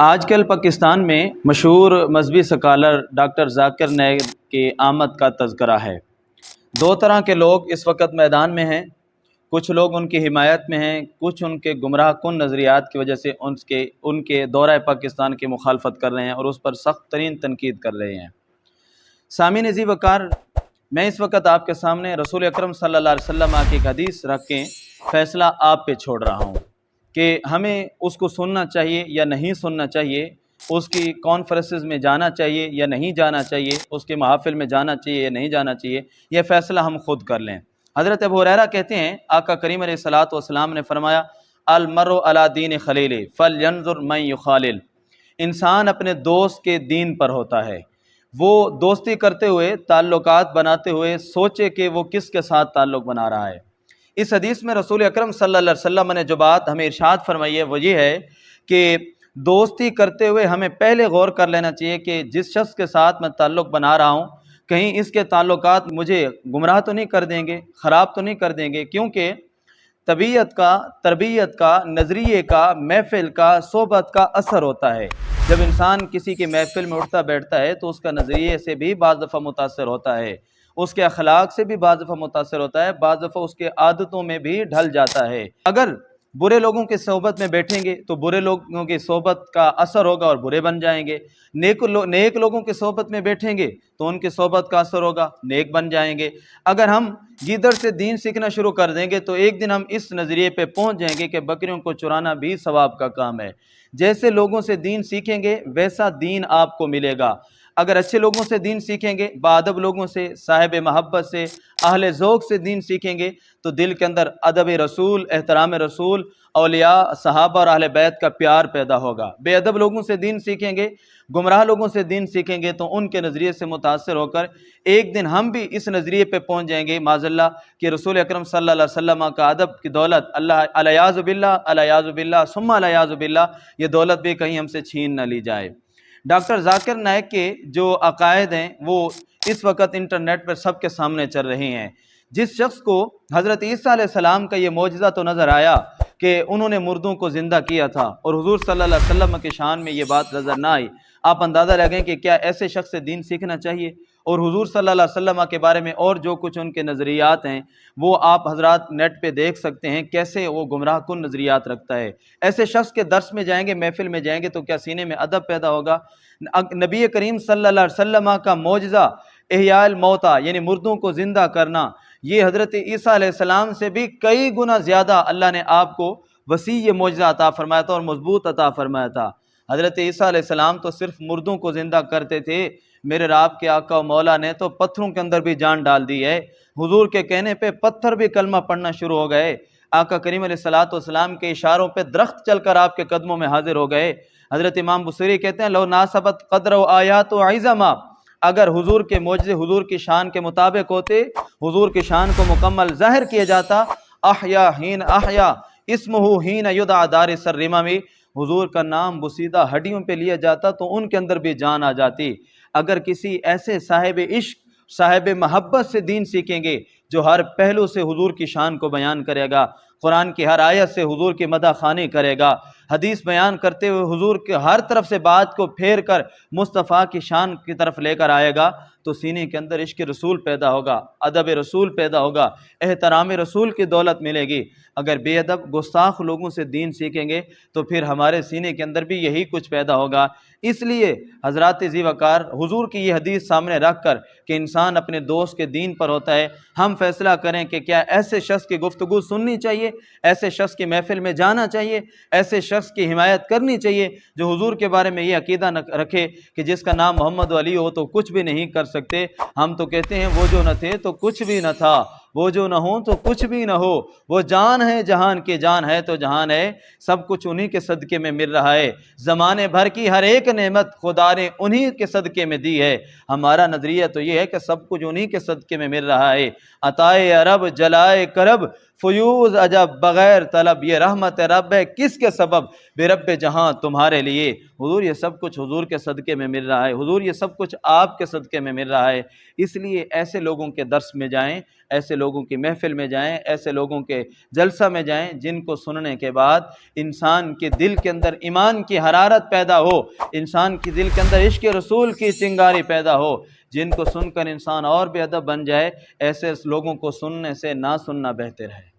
آج کل پاکستان میں مشہور مذہبی سکالر ڈاکٹر ذاکر نائک کی آمد کا تذکرہ ہے۔ دو طرح کے لوگ اس وقت میدان میں ہیں، کچھ لوگ ان کی حمایت میں ہیں، کچھ ان کے گمراہ کن نظریات کی وجہ سے ان کے دورہ پاکستان کی مخالفت کر رہے ہیں اور اس پر سخت ترین تنقید کر رہے ہیں۔ سامعین عزیز وقار، میں اس وقت آپ کے سامنے رسول اکرم صلی اللہ علیہ وسلم کی ایک حدیث رکھ کے فیصلہ آپ پہ چھوڑ رہا ہوں کہ ہمیں اس کو سننا چاہیے یا نہیں سننا چاہیے، اس کی کانفرنسز میں جانا چاہیے یا نہیں جانا چاہیے، اس کے محافل میں جانا چاہیے یا نہیں جانا چاہیے، یہ فیصلہ ہم خود کر لیں۔ حضرت ابو ہریرہ کہتے ہیں آقا کریم علیہ الصلوۃ والسلام نے فرمایا، المرء علی دین خلیلہ فلینظر من یخالل، انسان اپنے دوست کے دین پر ہوتا ہے، وہ دوستی کرتے ہوئے، تعلقات بناتے ہوئے سوچے کہ وہ کس کے ساتھ تعلق بنا رہا ہے۔ اس حدیث میں رسول اکرم صلی اللہ علیہ وسلم نے جو بات ہمیں ارشاد فرمائی ہے وہ یہ ہے کہ دوستی کرتے ہوئے ہمیں پہلے غور کر لینا چاہیے کہ جس شخص کے ساتھ میں تعلق بنا رہا ہوں، کہیں اس کے تعلقات مجھے گمراہ تو نہیں کر دیں گے، خراب تو نہیں کر دیں گے، کیونکہ طبیعت کا، تربیت کا، نظریے کا، محفل کا، صحبت کا اثر ہوتا ہے۔ جب انسان کسی کی محفل میں اٹھتا بیٹھتا ہے تو اس کا نظریے سے بھی بعض دفعہ متاثر ہوتا ہے، اس کے اخلاق سے بھی بعض دفعہ متاثر ہوتا ہے، بعض دفعہ اس کے عادتوں میں بھی ڈھل جاتا ہے۔ اگر برے لوگوں کی صحبت میں بیٹھیں گے تو برے لوگوں کی صحبت کا اثر ہوگا اور برے بن جائیں گے، نیک لوگوں کی صحبت میں بیٹھیں گے تو ان کی صحبت کا اثر ہوگا، نیک بن جائیں گے۔ اگر ہم گیدڑ سے دین سیکھنا شروع کر دیں گے تو ایک دن ہم اس نظریے پہ پہنچ جائیں گے کہ بکریوں کو چرانا بھی ثواب کا کام ہے۔ جیسے لوگوں سے دین سیکھیں گے ویسا دین آپ کو ملے گا۔ اگر اچھے لوگوں سے دین سیکھیں گے، باادب لوگوں سے، صاحب محبت سے، اہل ذوق سے دین سیکھیں گے تو دل کے اندر ادب رسول، احترام رسول، اولیاء، صحابہ اور اہل بیت کا پیار پیدا ہوگا۔ بے ادب لوگوں سے دین سیکھیں گے، گمراہ لوگوں سے دین سیکھیں گے تو ان کے نظریے سے متاثر ہو کر ایک دن ہم بھی اس نظریے پہ پہنچ جائیں گے معاذ اللہ کہ رسول اکرم صلی اللہ علیہ وسلم کا ادب کی دولت اللہ الیاذ باللہ، الیاذ باللہ ثم الیاذ باللہ، یہ دولت بھی کہیں ہم سے چھین نہ لی جائے۔ ڈاکٹر ذاکر نائک کے جو عقائد ہیں وہ اس وقت انٹرنیٹ پر سب کے سامنے چل رہے ہیں۔ جس شخص کو حضرت عیسیٰ علیہ السلام کا یہ معجزہ تو نظر آیا کہ انہوں نے مردوں کو زندہ کیا تھا اور حضور صلی اللہ علیہ وسلم کے شان میں یہ بات نظر نہ آئی، آپ اندازہ لگائیں کہ کیا ایسے شخص سے دین سیکھنا چاہیے؟ اور حضور صلی اللہ علیہ وسلم کے بارے میں اور جو کچھ ان کے نظریات ہیں وہ آپ حضرات نیٹ پہ دیکھ سکتے ہیں، کیسے وہ گمراہ کن نظریات رکھتا ہے۔ ایسے شخص کے درس میں جائیں گے، محفل میں جائیں گے تو کیا سینے میں ادب پیدا ہوگا؟ نبی کریم صلی اللہ علیہ وسلم کا معجزہ احیاء الموتیٰ یعنی مردوں کو زندہ کرنا، یہ حضرت عیسیٰ علیہ السلام سے بھی کئی گنا زیادہ اللہ نے آپ کو وسیع یہ معجزہ عطا فرمایا تھا اور مضبوط عطا فرمایا تھا۔ حضرت عیسیٰ علیہ السلام تو صرف مردوں کو زندہ کرتے تھے، میرے رب کے آقا و مولا نے تو پتھروں کے اندر بھی جان ڈال دی ہے۔ حضور کے کہنے پہ پتھر بھی کلمہ پڑھنا شروع ہو گئے۔ آقا کریم علیہ الصلوۃ والسلام کے اشاروں پہ درخت چل کر آپ کے قدموں میں حاضر ہو گئے۔ حضرت امام بصیری کہتے ہیں لو ناسبت قدر و آیات و عظما، اگر حضور کے معجزے حضور کی شان کے مطابق ہوتے، حضور کی شان کو مکمل ظاہر کیا جاتا، احیا حین احیا اسمہ حین یدعى دار الرمم، حضور کا نام بوسیدہ ہڈیوں پہ لیا جاتا تو ان کے اندر بھی جان آ جاتی۔ اگر کسی ایسے صاحب عشق، صاحب محبت سے دین سیکھیں گے جو ہر پہلو سے حضور کی شان کو بیان کرے گا، قرآن کی ہر آیت سے حضور کی مدح خوانی کرے گا، حدیث بیان کرتے ہوئے حضور کے ہر طرف سے بات کو پھیر کر مصطفیٰ کی شان کی طرف لے کر آئے گا تو سینے کے اندر عشق رسول پیدا ہوگا، ادب رسول پیدا ہوگا، احترام رسول کی دولت ملے گی۔ اگر بے ادب گستاخ لوگوں سے دین سیکھیں گے تو پھر ہمارے سینے کے اندر بھی یہی کچھ پیدا ہوگا۔ اس لیے حضرات ذی وقار، حضور کی یہ حدیث سامنے رکھ کر کہ انسان اپنے دوست کے دین پر ہوتا ہے، ہم فیصلہ کریں کہ کیا ایسے شخص کی گفتگو سننی چاہیے، ایسے شخص کی محفل میں جانا چاہیے، ایسے شخص کی حمایت کرنی چاہیے جو حضور کے بارے میں یہ عقیدہ نہ رکھے کہ جس کا نام محمد علی ہو تو کچھ بھی نہیں کر سکتے۔ ہم تو کہتے ہیں وہ جو نہ تھے تو کچھ بھی نہ تھا، وہ جو نہ ہوں تو کچھ بھی نہ ہو، وہ جان ہے جہان کی جان ہے تو جہان ہے، سب کچھ انہی کے صدقے میں مل رہا ہے، زمانے بھر کی ہر ایک نعمت خدا نے انہی کے صدقے میں دی ہے۔ ہمارا نظریہ تو یہ ہے کہ سب کچھ انہی کے صدقے میں مل رہا ہے۔ عطائے عرب جلائے کرب فیوز عجب بغیر طلب یہ رحمت رب ہے کس کے سبب بے رب جہاں تمہارے لیے۔ حضور یہ سب کچھ حضور کے صدقے میں مل رہا ہے، حضور یہ سب کچھ آپ کے صدقے میں مل رہا ہے۔ اس لیے ایسے لوگوں کے درس میں جائیں، ایسے لوگوں کی محفل میں جائیں، ایسے لوگوں کے جلسہ میں جائیں جن کو سننے کے بعد انسان کے دل کے اندر ایمان کی حرارت پیدا ہو، انسان کے دل کے اندر عشق رسول کی چنگاری پیدا ہو، جن کو سن کر انسان اور بے ادب بن جائے۔ ایسے لوگوں کو سننے سے نہ سننا بہتر ہے۔